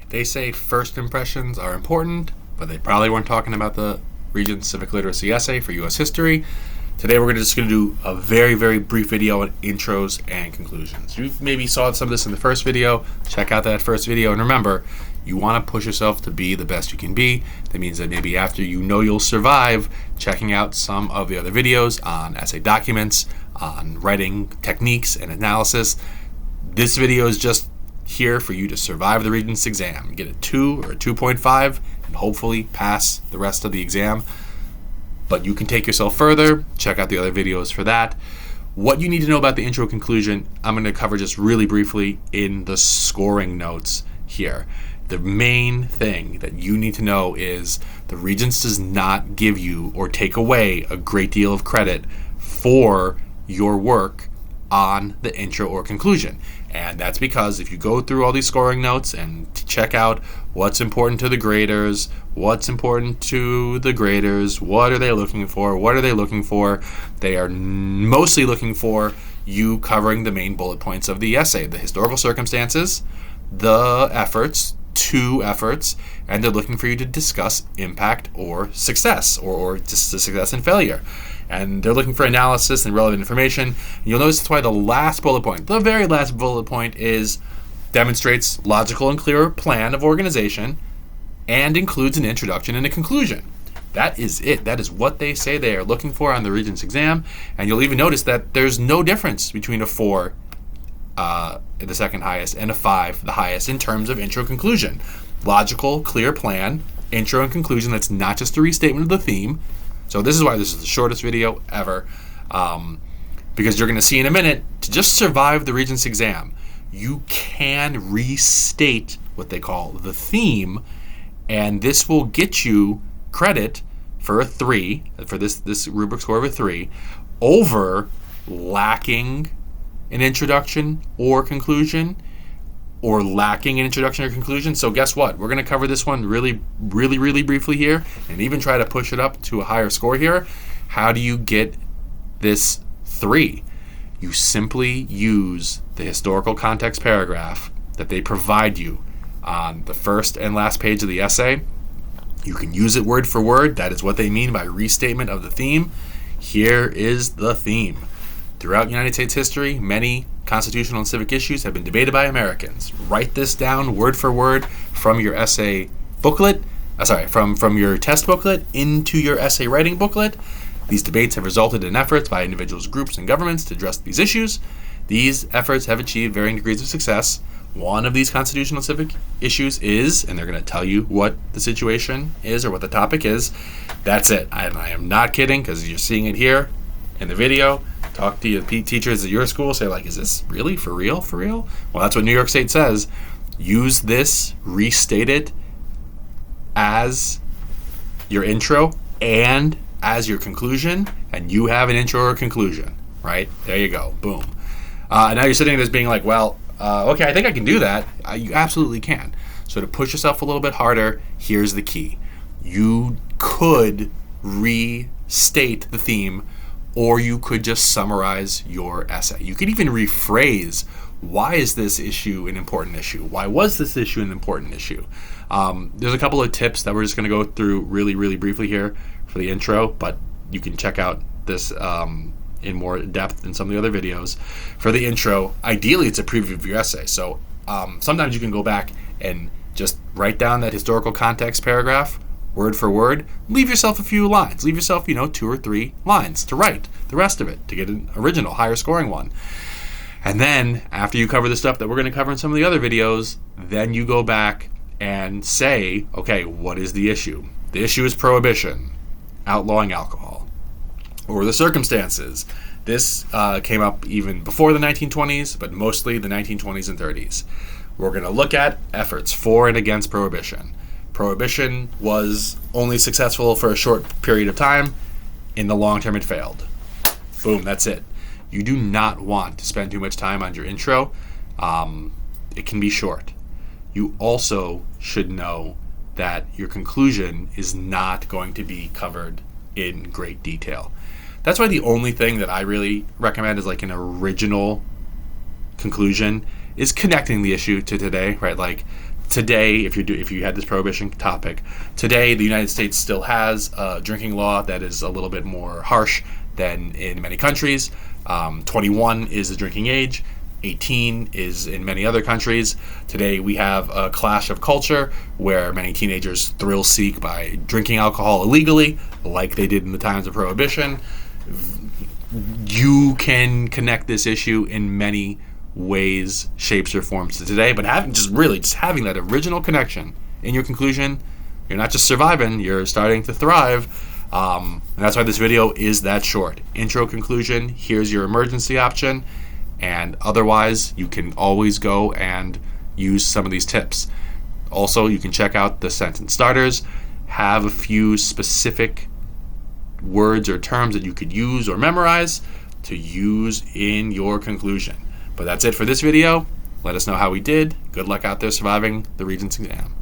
They say first impressions are important, but they probably weren't talking about the Regents Civic Literacy essay for U.S. history. Today we're just going to do a very, very brief video on intros and conclusions. You maybe saw some of this in the first video. Check out that first video. And remember, you want to push yourself to be the best you can be. That means that maybe after you know you'll survive, checking out some of the other videos on essay documents, on writing techniques and analysis. This video is just here for you to survive the Regents exam. Get a 2 or a 2.5 and hopefully pass the rest of the exam. But you can take yourself further. Check out the other videos for that. What you need to know about the intro conclusion, I'm going to cover just really briefly in the scoring notes here. The main thing that you need to know is the Regents does not give you or take away a great deal of credit for your work on the intro or conclusion. And that's because if you go through all these scoring notes and check out what's important to the graders, what's important to the graders, what are they looking for, they are mostly looking for you covering the main bullet points of the essay, the historical circumstances, the efforts, 2 efforts, and they're looking for you to discuss impact or success, or just success and failure. And they're looking for analysis and relevant information. And you'll notice that's why the last bullet point, the very last bullet point, is demonstrates logical and clear plan of organization and includes an introduction and a conclusion. That is it. That is what they say they are looking for on the Regents exam. And you'll even notice that there's no difference between a 4, the second highest, and a 5, the highest, in terms of intro conclusion. Logical, clear plan, intro and conclusion. That's not just a restatement of the theme. So this is why this is the shortest video ever, because you're going to see in a minute, to just survive the Regents exam, you can restate what they call the theme, and this will get you credit for a 3, for this rubric score of a 3, over lacking an introduction or conclusion, or lacking an introduction or conclusion. So guess what? We're going to cover this one really, really, really briefly here, and even try to push it up to a higher score here. How do you get this 3? You simply use the historical context paragraph that they provide you on the first and last page of the essay. You can use it word for word. That is what they mean by restatement of the theme. Here is the theme. Throughout United States history, many constitutional and civic issues have been debated by Americans. Write this down word for word from your essay booklet, from your test booklet into your essay writing booklet. These debates have resulted in efforts by individuals, groups, and governments to address these issues. These efforts have achieved varying degrees of success. One of these constitutional and civic issues is, and they're going to tell you what the situation is or what the topic is. That's it. I am not kidding, because you're seeing it here in the video. Talk to your teachers at your school. Say, like, is this really for real? For real? Well, that's what New York State says. Use this, restate it as your intro and as your conclusion, and you have an intro or conclusion, right? There you go. Boom. Now you're sitting there being like, well, okay, I think I can do that. You absolutely can. So to push yourself a little bit harder, here's the key. You could restate the theme, or you could just summarize your essay. You could even rephrase, why is this issue an important issue? Why was this issue an important issue? There's a couple of tips that we're just going to go through really, really briefly here for the intro, but you can check out this in more depth in some of the other videos. For the intro, ideally it's a preview of your essay. So sometimes you can go back and just write down that historical context paragraph, word for word. Leave yourself a few lines. Leave yourself, 2 or 3 lines to write the rest of it to get an original, higher scoring one. And then after you cover the stuff that we're going to cover in some of the other videos, then you go back and say, okay, what is the issue? The issue is prohibition, outlawing alcohol, or the circumstances. This came up even before the 1920s, but mostly the 1920s and 30s. We're going to look at efforts for and against prohibition. Prohibition was only successful for a short period of time. In the long term, it failed. Boom, that's it. You do not want to spend too much time on your intro. It can be short. You also should know that your conclusion is not going to be covered in great detail. That's why the only thing that I really recommend is like an original conclusion is connecting the issue to today, right? Like today, if you had this prohibition topic, today the United States still has a drinking law that is a little bit more harsh than in many countries. 21 is the drinking age. 18 is in many other countries. Today we have a clash of culture where many teenagers thrill seek by drinking alcohol illegally, like they did in the times of Prohibition. You can connect this issue in many ways, shapes, or forms to today, but just having that original connection in your conclusion, you're not just surviving, you're starting to thrive. And that's why this video is that short. Intro, conclusion, here's your emergency option. And otherwise, you can always go and use some of these tips. Also, you can check out the sentence starters, have a few specific words or terms that you could use or memorize to use in your conclusion. But that's it for this video. Let us know how we did. Good luck out there surviving the Regents exam.